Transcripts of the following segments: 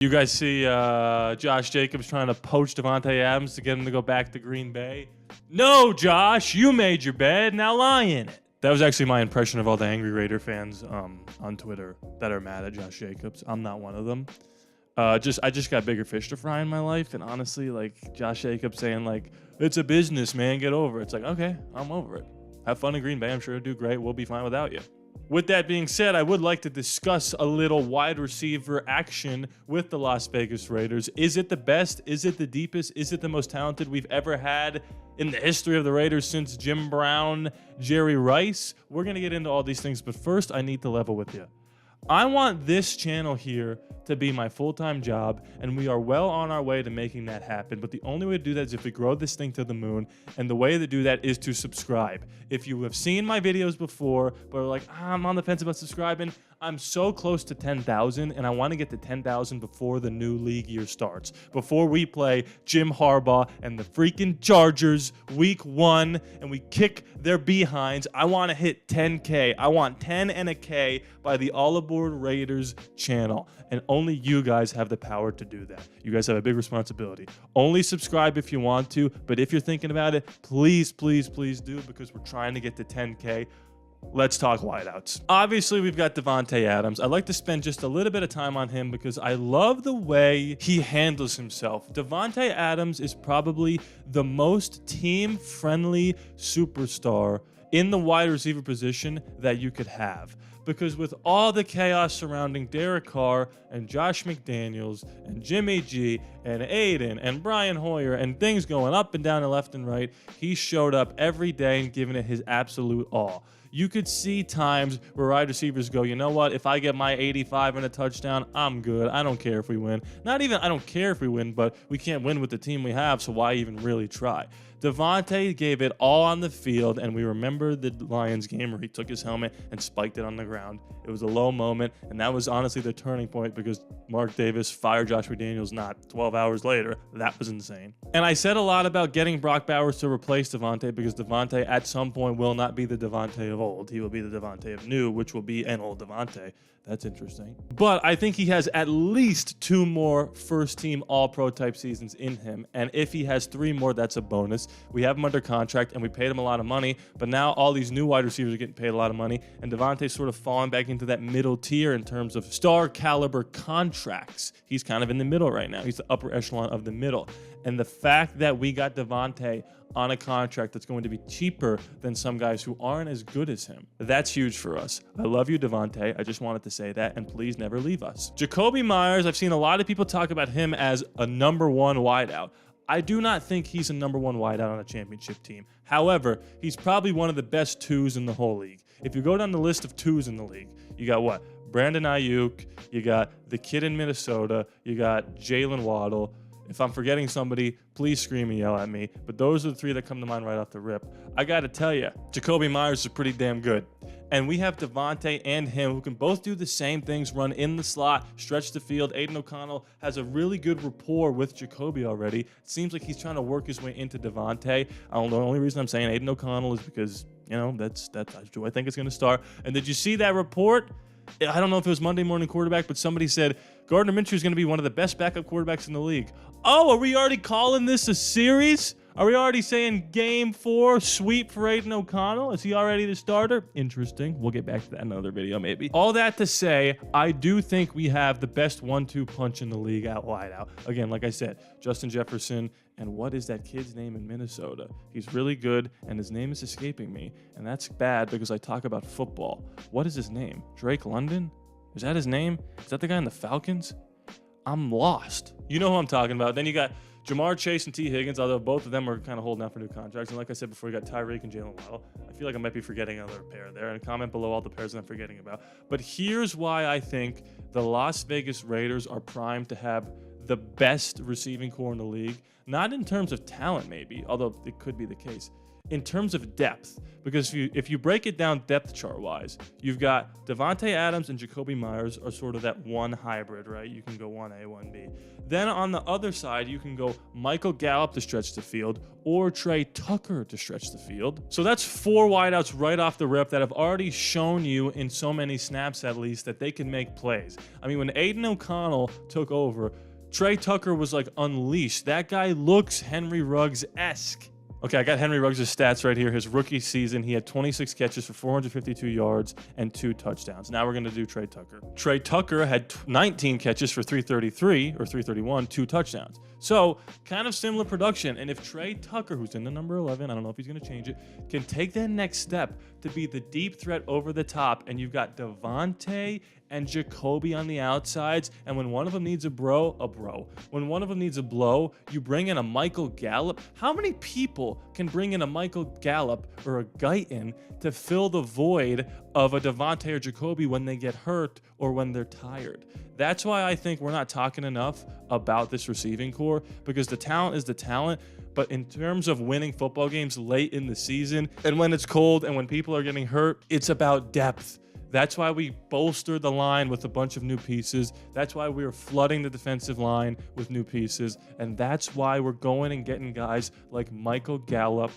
You guys see Josh Jacobs trying to poach Davante Adams to get him to go back to Green Bay? No, Josh, you made your bed, now lie in it. That was actually my impression of all the angry Raider fans on Twitter that are mad at Josh Jacobs. I'm not one of them. I just got bigger fish to fry in my life, and honestly, like Josh Jacobs saying like, it's a business, man, get over it. It's like, okay, I'm over it. Have fun in Green Bay. I'm sure it'll do great. We'll be fine without you. With that being said, I would like to discuss a little wide receiver action with the Las Vegas Raiders. Is it the best? Is it the deepest? Is it the most talented we've ever had in the history of the Raiders since Jim Brown, Jerry Rice? We're going to get into all these things, but first I need to level with you. I want this channel here to be my full-time job, and we are well on our way to making that happen. But the only way to do that is if we grow this thing to the moon, and the way to do that is to subscribe. If you have seen my videos before, but are like, I'm on the fence about subscribing, I'm so close to 10,000, and I want to get to 10,000 before the new league year starts. Before we play Jim Harbaugh and the freaking Chargers week 1, and we kick their behinds, I want to hit 10K. I want 10 and a K by the ALLaBorde Raiders channel. And only you guys have the power to do that. You guys have a big responsibility. Only subscribe if you want to, but if you're thinking about it, please, please, please do, because we're trying to get to 10K. Let's talk wideouts. Obviously, we've got Davante Adams. I'd like to spend just a little bit of time on him because I love the way he handles himself. Davante Adams is probably the most team-friendly superstar in the wide receiver position that you could have. Because with all the chaos surrounding Derek Carr and Josh McDaniels and Jimmy G and Aiden and Brian Hoyer and things going up and down and left and right, he showed up every day and given it his absolute all. You could see times where wide receivers go, you know what, if I get my 85 and a touchdown, I'm good. I don't care if we win. Not even I don't care if we win, but we can't win with the team we have, so why even really try? Davante gave it all on the field, and we remember the Lions game where he took his helmet and spiked it on the ground. It was a low moment, and that was honestly the turning point because Mark Davis fired Josh McDaniels not 12 hours later. That was insane. And I said a lot about getting Brock Bowers to replace Davante because Davante at some point will not be the Davante of old. He will be the Davante of new, which will be an old Davante. That's interesting. But I think he has at least 2 more first-team All-Pro type seasons in him. And if he has 3 more, that's a bonus. We have him under contract, and we paid him a lot of money. But now all these new wide receivers are getting paid a lot of money. And Davante's sort of falling back into that middle tier in terms of star-caliber contracts. He's kind of in the middle right now. He's the upper echelon of the middle. And the fact that we got Davante on a contract that's going to be cheaper than some guys who aren't as good as him, that's huge for us. I love you, Davante. I just wanted to say that, and please never leave us. Jacobie Meyers, I've seen a lot of people talk about him as a number 1 wideout. I do not think he's a number 1 wideout on a championship team. However, he's probably one of the best 2s in the whole league. If you go down the list of 2s in the league, you got what? Brandon Ayuk, you got the kid in Minnesota, you got Jalen Waddle. If I'm forgetting somebody, please scream and yell at me. But those are the 3 that come to mind right off the rip. I got to tell you, Jacobie Meyers is pretty damn good. And we have Davante and him who can both do the same things, run in the slot, stretch the field. Aiden O'Connell has a really good rapport with Jacobie already. It seems like he's trying to work his way into Davante. The only reason I'm saying Aiden O'Connell is because, you know, that's who I think is going to start. And did you see that report? I don't know if it was Monday Morning Quarterback, but somebody said Gardner Minshew is going to be one of the best backup quarterbacks in the league. Oh, are we already calling this a series? Are we already saying game 4 sweep for Aiden O'Connell? Is he already the starter? Interesting. We'll get back to that in another video maybe. All that to say, I do think we have the best 1-2 punch in the league out wide out. Again, like I said, Justin Jefferson, and what is that kid's name in Minnesota? He's really good, and his name is escaping me, and that's bad because I talk about football. What is his name? Drake London? Is that his name? Is that the guy in the Falcons? I'm lost. You know who I'm talking about. Then you got Jamar Chase and T. Higgins, although both of them are kind of holding out for new contracts. And like I said before, you got Tyreek and Jalen Waddle. I feel like I might be forgetting another pair there. And comment below all the pairs that I'm forgetting about. But here's why I think the Las Vegas Raiders are primed to have the best receiving core in the league. Not in terms of talent, maybe, although it could be the case. in terms of depth. Because if you break it down depth chart wise, you've got Davante Adams and Jacobie Meyers are sort of that one hybrid, right? You can go 1A, 1B. Then on the other side, you can go Michael Gallup to stretch the field or Trey Tucker to stretch the field. So that's 4 wideouts right off the rip that have already shown you in so many snaps at least that they can make plays. I mean, when Aiden O'Connell took over, Trey Tucker was like unleashed. That guy looks Henry Ruggs-esque. Okay, I got Henry Ruggs' stats right here. His rookie season, he had 26 catches for 452 yards and 2 touchdowns. Now we're going to do Trey Tucker. Trey Tucker had 19 catches for 333 or 331, 2 touchdowns. So kind of similar production. And if Trey Tucker, who's in the number 11, I don't know if he's going to change it, can take that next step to be the deep threat over the top, and you've got Davante and Jacobie on the outsides, and when one of them needs a bro. When one of them needs a blow, you bring in a Michael Gallup. How many people can bring in a Michael Gallup or a Guyton to fill the void of a Davante or Jacobie when they get hurt or when they're tired? That's why I think we're not talking enough about this receiving core, because the talent is the talent. But in terms of winning football games late in the season and when it's cold and when people are getting hurt, it's about depth. That's why we bolstered the line with a bunch of new pieces. That's why we're flooding the defensive line with new pieces. And that's why we're going and getting guys like Michael Gallup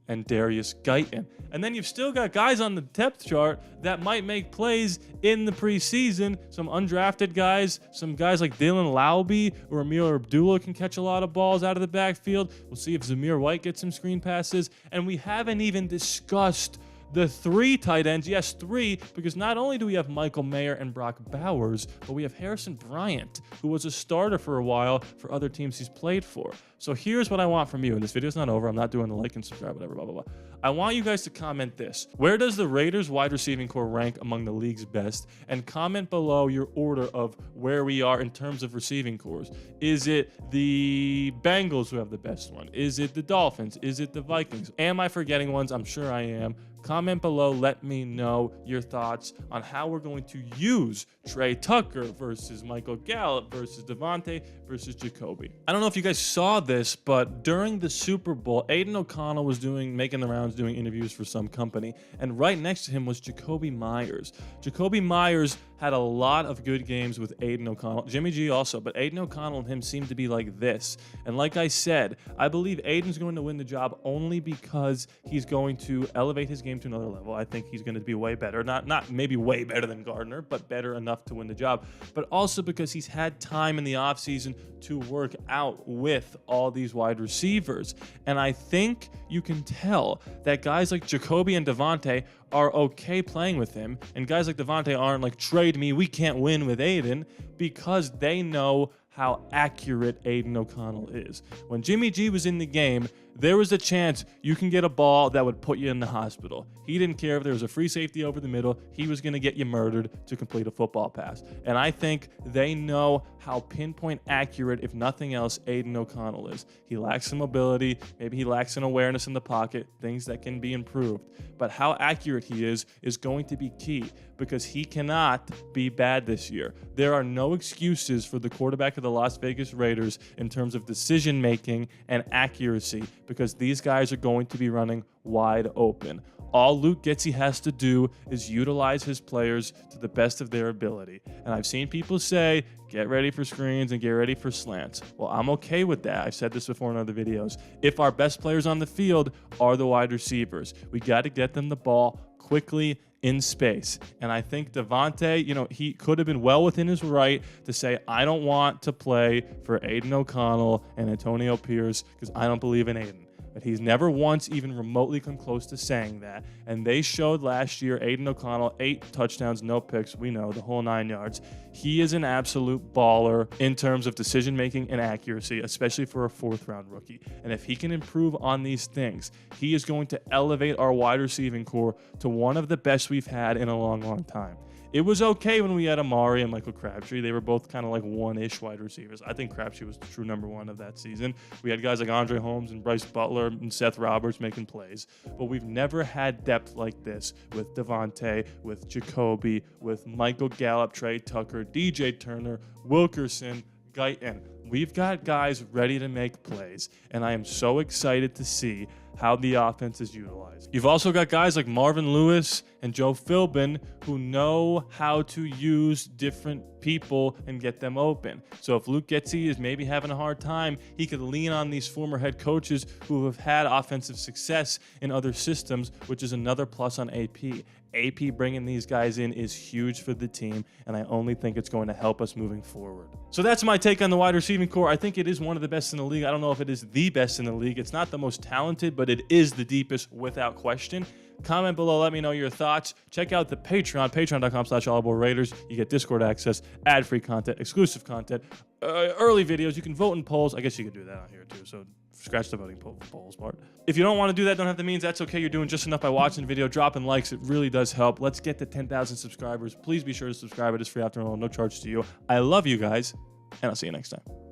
and Darius Guyton. And then you've still got guys on the depth chart that might make plays in the preseason. Some undrafted guys, some guys like Dylan Laube or Amir Abdullah can catch a lot of balls out of the backfield. We'll see if Zamir White gets some screen passes. And we haven't even discussed the 3 tight ends. Yes, 3, because not only do we have Michael Mayer and Brock Bowers, but we have Harrison Bryant, who was a starter for a while for other teams he's played for. So here's what I want from you, and this video's not over. I'm not doing the like and subscribe, whatever, blah, blah, blah. I want you guys to comment this. Where does the Raiders wide receiving core rank among the league's best? And comment below your order of where we are in terms of receiving cores. Is it the Bengals who have the best one? Is it the Dolphins? Is it the Vikings? Am I forgetting ones? I'm sure I am. Comment below, let me know your thoughts on how we're going to use Trey Tucker versus Michael Gallup versus Davante versus Jacobie. I don't know if you guys saw this, but during the Super Bowl, Aiden O'Connell was making the rounds doing interviews for some company, and right next to him was Jacobie Meyers. Jacobie Meyers had a lot of good games with Aiden O'Connell. Jimmy G also, but Aiden O'Connell and him seem to be like this. And like I said, I believe Aiden's going to win the job only because he's going to elevate his game to another level. I think he's going to be way better. Not maybe way better than Gardner, but better enough to win the job. But also because he's had time in the offseason to work out with all these wide receivers. And I think you can tell that guys like Jacobie and Davante are okay playing with him, and guys like Davante aren't like, trade me, we can't win with Aiden, because they know how accurate Aiden O'Connell is. When Jimmy G was in the game, there was a chance you can get a ball that would put you in the hospital. He didn't care if there was a free safety over the middle. He was going to get you murdered to complete a football pass. And I think they know how pinpoint accurate, if nothing else, Aiden O'Connell is. He lacks some mobility. Maybe he lacks an awareness in the pocket, things that can be improved. But how accurate he is going to be key, because he cannot be bad this year. There are no excuses for the quarterback of the Las Vegas Raiders in terms of decision making and accuracy, because these guys are going to be running wide open. All Luke Getsy has to do is utilize his players to the best of their ability. And I've seen people say, get ready for screens and get ready for slants. Well, I'm okay with that. I've said this before in other videos. If our best players on the field are the wide receivers, we got to get them the ball quickly in space. And I think Davante, he could have been well within his right to say, I don't want to play for Aiden O'Connell and Antonio Pierce because I don't believe in Aiden. But he's never once even remotely come close to saying that. And they showed last year, Aiden O'Connell, 8 touchdowns, no picks. We know, the whole 9 yards. He is an absolute baller in terms of decision-making and accuracy, especially for a 4th-round rookie. And if he can improve on these things, he is going to elevate our wide receiving core to one of the best we've had in a long, long time. It was okay when we had Amari and Michael Crabtree. They were both kind of like one-ish wide receivers. I think Crabtree was the true number 1 of that season. We had guys like Andre Holmes and Bryce Butler and Seth Roberts making plays. But we've never had depth like this with Davante, with Jacobie, with Michael Gallup, Trey Tucker, DJ Turner, Wilkerson, Guyton. We've got guys ready to make plays. And I am so excited to see how the offense is utilized. You've also got guys like Marvin Lewis and Joe Philbin who know how to use different people and get them open. So if Luke Getsy is maybe having a hard time, he could lean on these former head coaches who have had offensive success in other systems, which is another plus on AP. AP bringing these guys in is huge for the team, and I only think it's going to help us moving forward. So that's my take on the wide receiving core. I think it is one of the best in the league. I don't know if it is the best in the league. It's not the most talented, but it is the deepest without question. Comment below, let me know your thoughts. Check out the Patreon, patreon.com/ALLaBorde Raiders. You get Discord access, ad-free content, exclusive content, early videos. You can vote in polls. I guess you could do that on here too, so scratch the voting polls part. If you don't want to do that, don't have the means, that's okay. You're doing just enough by watching the video, dropping likes. It really does help. Let's get to 10,000 subscribers. Please be sure to subscribe. It is free after all, no charge to you. I love you guys, and I'll see you next time.